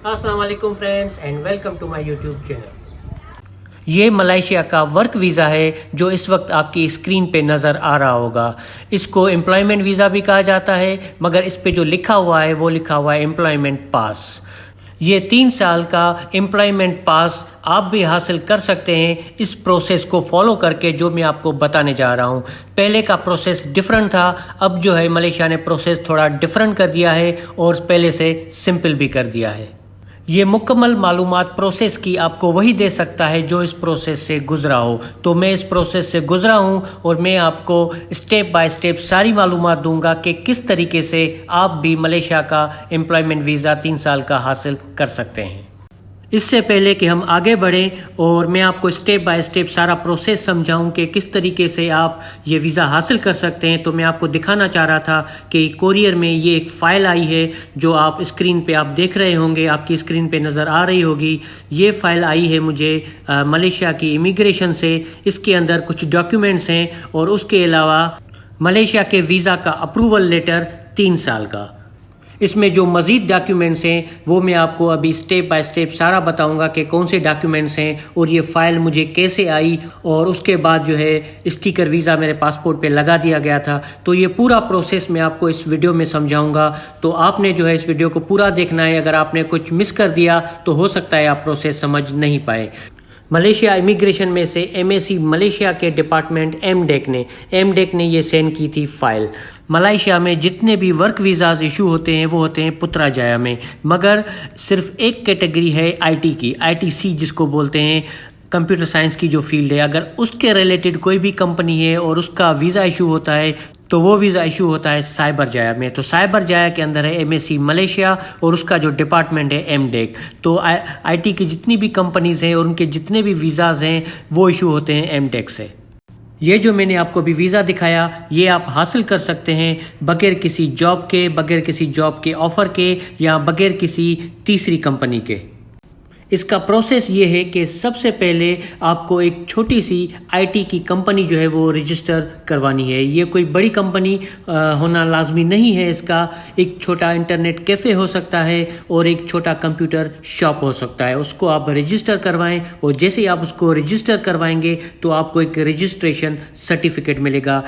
अस्सलाम वालेकुम friends and welcome to my YouTube channel. ये मलेशिया का वर्क वीज़ा है जो इस वक्त आपकी स्क्रीन पे नज़र आ रहा होगा। इसको एम्प्लॉयमेंट वीज़ा भी कहा जाता है, मगर इस पे जो लिखा हुआ है वो लिखा हुआ है एम्प्लॉयमेंट पास। ये 3 साल का एम्प्लॉयमेंट पास आप भी हासिल कर सकते हैं इस प्रोसेस को फॉलो करके जो मैं आपको बताने जा रहा हूँ। पहले का प्रोसेस डिफरेंट था, अब जो है मलेशिया ने प्रोसेस थोड़ा डिफरेंट कर दिया है और पहले से सिंपल भी कर दिया है। ये मुकम्मल मालूमात प्रोसेस की आपको वही दे सकता है जो इस प्रोसेस से गुजरा हो। तो मैं इस प्रोसेस से गुजरा हूँ और मैं आपको स्टेप बाय स्टेप सारी मालूमात दूंगा कि किस तरीके से आप भी मलेशिया का एम्प्लॉयमेंट वीज़ा 3 साल का हासिल कर सकते हैं। इससे पहले कि हम आगे बढ़ें और मैं आपको स्टेप बाय स्टेप सारा प्रोसेस समझाऊं कि किस तरीके से आप ये वीज़ा हासिल कर सकते हैं, तो मैं आपको दिखाना चाह रहा था कि कोरियर में ये एक फ़ाइल आई है जो आप स्क्रीन पे आप देख रहे होंगे, आपकी स्क्रीन पे नज़र आ रही होगी। ये फ़ाइल आई है मुझे मलेशिया की इमिग्रेशन से। इसके अंदर कुछ डॉक्यूमेंट्स हैं और उसके अलावा मलेशिया के वीज़ा का अप्रूवल लेटर 3 साल का। इसमें जो मज़ीद डॉक्यूमेंट्स हैं वो मैं आपको अभी स्टेप बाय स्टेप सारा बताऊंगा कि कौन से डॉक्यूमेंट्स हैं और ये फ़ाइल मुझे कैसे आई, और उसके बाद जो है स्टिकर वीज़ा मेरे पासपोर्ट पे लगा दिया गया था। तो ये पूरा प्रोसेस मैं आपको इस वीडियो में समझाऊंगा, तो आपने जो है इस वीडियो को पूरा देखना है। अगर आपने कुछ मिस कर दिया तो हो सकता है आप प्रोसेस समझ नहीं पाए। मलेशिया इमिग्रेशन में से एमएसी मलेशिया के डिपार्टमेंट एमडेक ने ये सेंड की थी फाइल। मलेशिया में जितने भी वर्क वीज़ाज इशू होते हैं वो होते हैं पुत्राजाया में, मगर सिर्फ एक कैटेगरी है आईटी की, आईटीसी जिसको बोलते हैं, कंप्यूटर साइंस की जो फील्ड है। अगर उसके रिलेटेड कोई भी कंपनी है और उसका वीज़ा इशू होता है तो वो वीज़ा इशू होता है साइबर जाया में। तो साइबर जाया के अंदर है एमएसी मलेशिया और उसका जो डिपार्टमेंट है एमडेक। तो आईटी की जितनी भी कंपनीज हैं और उनके जितने भी वीज़ाज हैं वो इशू होते हैं एमडेक से। ये जो मैंने आपको अभी वीज़ा दिखाया ये आप हासिल कर सकते हैं बगैर किसी जॉब के, बगैर किसी जॉब के ऑफ़र के, या बगैर किसी तीसरी कंपनी के। इसका प्रोसेस ये है कि सबसे पहले आपको एक छोटी सी आईटी की कंपनी जो है वो रजिस्टर करवानी है। ये कोई बड़ी कंपनी होना लाजमी नहीं है। इसका एक छोटा इंटरनेट कैफ़े हो सकता है और एक छोटा कंप्यूटर शॉप हो सकता है। उसको आप रजिस्टर करवाएं और जैसे ही आप उसको रजिस्टर करवाएंगे तो आपको एक रजिस्ट्रेशन सर्टिफिकेट मिलेगा।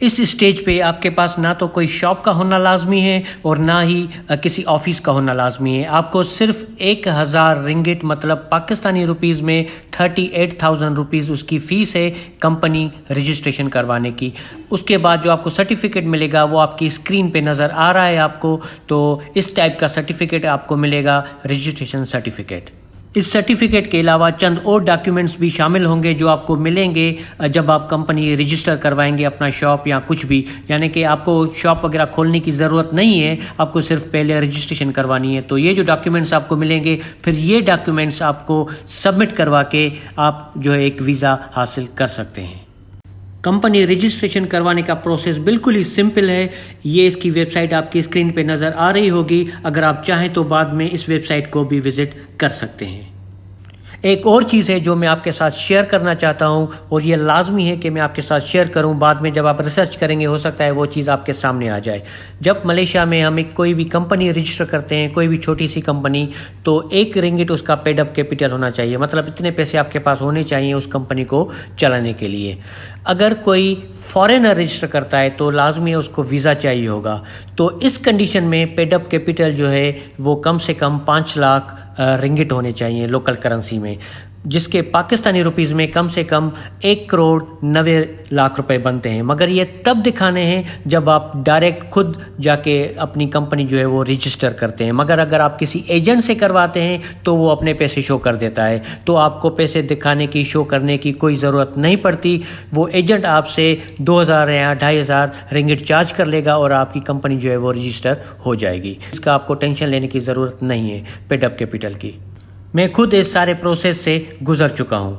इस स्टेज पे आपके पास ना तो कोई शॉप का होना लाजमी है और ना ही किसी ऑफिस का होना लाजमी है। आपको सिर्फ 1000 रिंगिट मतलब पाकिस्तानी रुपीज़ में 38,000 रुपीज़ उसकी फ़ीस है कंपनी रजिस्ट्रेशन करवाने की। उसके बाद जो आपको सर्टिफिकेट मिलेगा वो आपकी स्क्रीन पे नज़र आ रहा है आपको। तो इस टाइप का सर्टिफिकेट आपको मिलेगा, रजिस्ट्रेशन सर्टिफिकेट। इस सर्टिफिकेट के अलावा चंद और डॉक्यूमेंट्स भी शामिल होंगे जो आपको मिलेंगे जब आप कंपनी रजिस्टर करवाएंगे अपना शॉप या कुछ भी। यानी कि आपको शॉप वगैरह खोलने की ज़रूरत नहीं है, आपको सिर्फ पहले रजिस्ट्रेशन करवानी है। तो ये जो डॉक्यूमेंट्स आपको मिलेंगे, फिर ये डॉक्यूमेंट्स आपको सबमिट करवा के आप जो है एक वीज़ा हासिल कर सकते हैं। कंपनी रजिस्ट्रेशन करवाने का प्रोसेस बिल्कुल ही सिंपल है। ये इसकी वेबसाइट आपकी स्क्रीन पे नज़र आ रही होगी। अगर आप चाहें तो बाद में इस वेबसाइट को भी विज़िट कर सकते हैं। एक और चीज़ है जो मैं आपके साथ शेयर करना चाहता हूं, और ये लाजमी है कि मैं आपके साथ शेयर करूं। बाद में जब आप रिसर्च करेंगे हो सकता है वो चीज़ आपके सामने आ जाए। जब मलेशिया में हम कोई भी कंपनी रजिस्टर करते हैं, कोई भी छोटी सी कंपनी, तो 1 रिंगिट उसका पेड अप कैपिटल होना चाहिए। मतलब इतने पैसे आपके पास होने चाहिए उस कंपनी को चलाने के लिए। अगर कोई फॉरेनर रजिस्टर करता है तो लाजमी है उसको वीज़ा चाहिए होगा। तो इस कंडीशन में पेड अप कैपिटल जो है वो कम से कम 5 लाख रिंगिट होने चाहिए लोकल करेंसी में, जिसके पाकिस्तानी रुपीज़ में कम से कम 1,90,00,000 रुपए बनते हैं। मगर ये तब दिखाने हैं जब आप डायरेक्ट खुद जाके अपनी कंपनी जो है वो रजिस्टर करते हैं। मगर अगर आप किसी एजेंट से करवाते हैं तो वो अपने पैसे शो कर देता है, तो आपको पैसे दिखाने की, शो करने की कोई ज़रूरत नहीं पड़ती। वो एजेंट आपसे 2,000 या 2,500 रिंगिट चार्ज कर लेगा और आपकी कंपनी जो है वो रजिस्टर हो जाएगी। इसका आपको टेंशन लेने की ज़रूरत नहीं है पेड अप कैपिटल की। मैं खुद इस सारे प्रोसेस से गुजर चुका हूँ।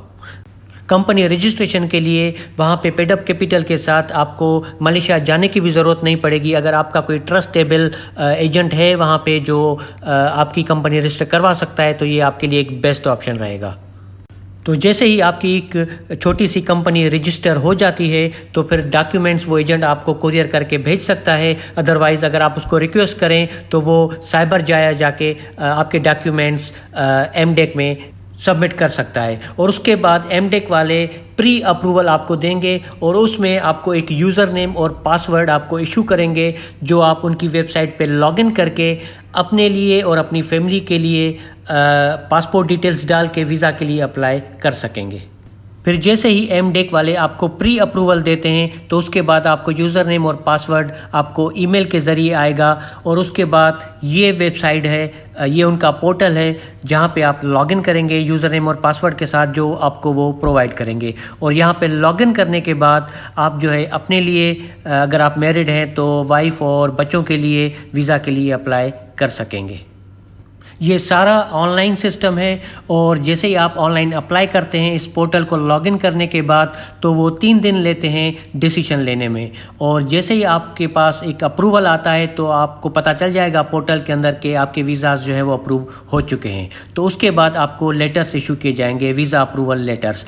कंपनी रजिस्ट्रेशन के लिए वहाँ पे पेड अप कैपिटल के साथ आपको मलेशिया जाने की भी ज़रूरत नहीं पड़ेगी। अगर आपका कोई ट्रस्टेबल एजेंट है वहाँ पे जो आपकी कंपनी रजिस्टर करवा सकता है तो ये आपके लिए एक बेस्ट ऑप्शन रहेगा। تو جیسے ہی آپ کی ایک چھوٹی سی کمپنی رجسٹر ہو جاتی ہے تو پھر ڈاکیومنٹس وہ ایجنٹ آپ کو کوریئر کر کے بھیج سکتا ہے. ادروائز اگر آپ اس کو ریکویسٹ کریں تو وہ سائبر جا کے آپ کے ڈاکیومنٹس ایم ڈیک میں سبمٹ کر سکتا ہے. اور اس کے بعد ایم ڈیک والے پری اپروول آپ کو دیں گے اور اس میں آپ کو ایک یوزر نیم اور پاسورڈ آپ کو ایشو کریں گے جو آپ ان کی ویب سائٹ پہ لاگ ان کر کے اپنے لیے اور اپنی فیملی کے لیے پاسپورٹ ڈیٹیلز ڈال کے ویزا کے لیے اپلائی کر سکیں گے. پھر جیسے ہی ایم ڈیک والے آپ کو پری اپروول دیتے ہیں تو اس کے بعد آپ کو یوزر نیم اور پاسورڈ آپ کو ای میل کے ذریعے آئے گا اور اس کے بعد یہ ویب سائٹ ہے، یہ ان کا پورٹل ہے جہاں پہ آپ لاگ ان کریں گے یوزر نیم اور پاسورڈ کے ساتھ جو آپ کو وہ پرووائڈ کریں گے. اور یہاں پہ لاگ ان کرنے کے بعد آپ جو ہے اپنے لیے اگر آپ میرڈ ہیں تو وائف اور بچوں کے لیے ویزا کے لیے اپلائی کر سکیں گے. یہ سارا آن لائن سسٹم ہے اور جیسے ہی آپ آن لائن اپلائی کرتے ہیں اس پورٹل کو لاگ ان کرنے کے بعد تو وہ 3 دن لیتے ہیں ڈیسیشن لینے میں. اور جیسے ہی آپ کے پاس ایک اپروول آتا ہے تو آپ کو پتہ چل جائے گا پورٹل کے اندر کہ آپ کے ویزاز جو ہیں وہ اپروو ہو چکے ہیں. تو اس کے بعد آپ کو لیٹرز ایشو کیے جائیں گے، ویزا اپروول لیٹرز.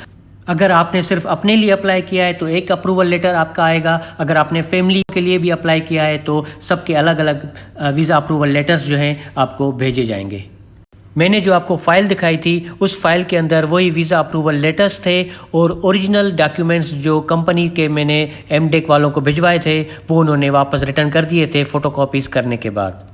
اگر آپ نے صرف اپنے لیے اپلائی کیا ہے تو ایک اپروول لیٹر آپ کا آئے گا. اگر آپ نے فیملی کے لیے بھی اپلائی کیا ہے تو سب کے الگ الگ ویزا اپروول لیٹرز جو ہیں آپ کو بھیجے جائیں گے. میں نے جو آپ کو فائل دکھائی تھی اس فائل کے اندر وہی ویزا اپروول لیٹرز تھے اور اوریجنل ڈاکیومنٹس جو کمپنی کے میں نے ایم ڈیک والوں کو بھجوائے تھے وہ انہوں نے واپس ریٹرن کر دیے تھے فوٹو کاپیز کرنے کے بعد.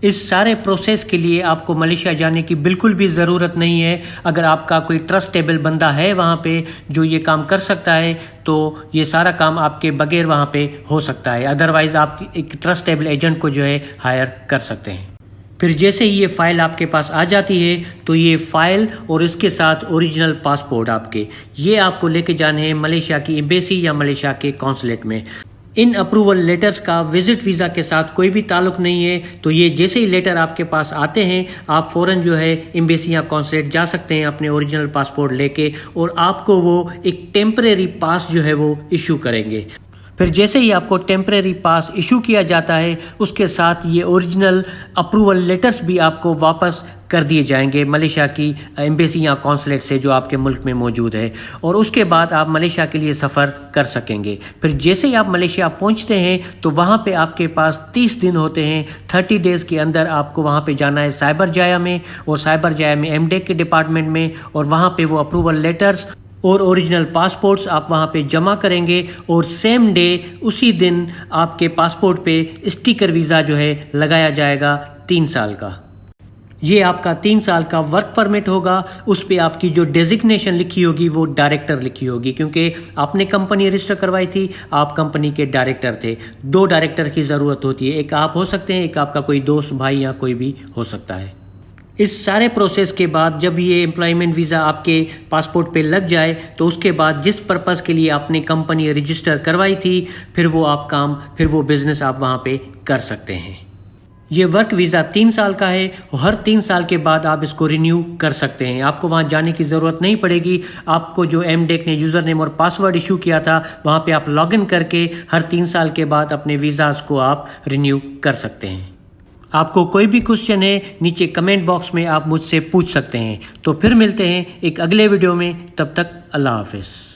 اس سارے پروسیس کے لیے آپ کو ملیشیا جانے کی بالکل بھی ضرورت نہیں ہے. اگر آپ کا کوئی ٹرسٹیبل بندہ ہے وہاں پہ جو یہ کام کر سکتا ہے تو یہ سارا کام آپ کے بغیر وہاں پہ ہو سکتا ہے. ادروائز آپ ایک ٹرسٹیبل ایجنٹ کو جو ہے ہائر کر سکتے ہیں. پھر جیسے ہی یہ فائل آپ کے پاس آ جاتی ہے تو یہ فائل اور اس کے ساتھ اوریجنل پاسپورٹ آپ کے یہ آپ کو لے کے جانے ہیں ملیشیا کی ایمبیسی یا ملیشیا کے کونسلیٹ میں. ان اپروول لیٹرز کا وزٹ ویزا کے ساتھ کوئی بھی تعلق نہیں ہے. تو یہ جیسے ہی لیٹر آپ کے پاس آتے ہیں آپ فوراً جو ہے ایمبیسی یا کونسلیٹ جا سکتے ہیں اپنے اوریجنل پاسپورٹ لے کے اور آپ کو وہ ایک ٹیمپریری پاس جو ہے وہ ایشو کریں گے. پھر جیسے ہی آپ کو ٹیمپریری پاس ایشو کیا جاتا ہے اس کے ساتھ یہ اوریجنل اپروول لیٹرز بھی آپ کو واپس کر دیے جائیں گے ملیشیا کی ایمبیسی یا کونسلیٹ سے جو آپ کے ملک میں موجود ہے. اور اس کے بعد آپ ملیشیا کے لیے سفر کر سکیں گے. پھر جیسے ہی آپ ملیشیا پہنچتے ہیں تو وہاں پہ آپ کے پاس 30 دن ہوتے ہیں. 30 ڈیز کے اندر آپ کو وہاں پہ جانا ہے سائبر جایا میں اور سائبر جایا میں ایم ڈیک کے ڈپارٹمنٹ میں اور وہاں پہ وہ اپروول لیٹرز اور اوریجنل پاسپورٹس آپ وہاں پہ جمع کریں گے اور سیم ڈے اسی دن آپ کے پاسپورٹ پہ اسٹیکر ویزا جو ہے لگایا جائے گا 3 سال کا. یہ آپ کا 3 سال کا ورک پرمٹ ہوگا. اس پہ آپ کی جو ڈیزگنیشن لکھی ہوگی وہ ڈائریکٹر لکھی ہوگی کیونکہ آپ نے کمپنی رجسٹر کروائی تھی، آپ کمپنی کے ڈائریکٹر تھے. 2 ڈائریکٹر کی ضرورت ہوتی ہے، ایک آپ ہو سکتے ہیں، ایک آپ کا کوئی دوست بھائی یا کوئی بھی ہو سکتا ہے. اس سارے پروسیس کے بعد جب یہ امپلائمنٹ ویزا آپ کے پاسپورٹ پہ لگ جائے تو اس کے بعد جس پرپز کے لیے آپ نے کمپنی رجسٹر کروائی تھی پھر وہ بزنس آپ وہاں پہ کر سکتے ہیں. یہ ورک ویزا 3 سال کا ہے اور ہر 3 سال کے بعد آپ اس کو رینیو کر سکتے ہیں. آپ کو وہاں جانے کی ضرورت نہیں پڑے گی. آپ کو جو ایم ڈیک نے یوزر نیم اور پاسورڈ ایشو کیا تھا وہاں پہ آپ لاگ ان کر کے ہر 3 سال کے بعد اپنے ویزاز کو آپ رینیو کر سکتے ہیں. آپ کو کوئی بھی کوشچن ہے نیچے کمنٹ باکس میں آپ مجھ سے پوچھ سکتے ہیں. تو پھر ملتے ہیں ایک اگلے ویڈیو میں. تب تک اللہ حافظ.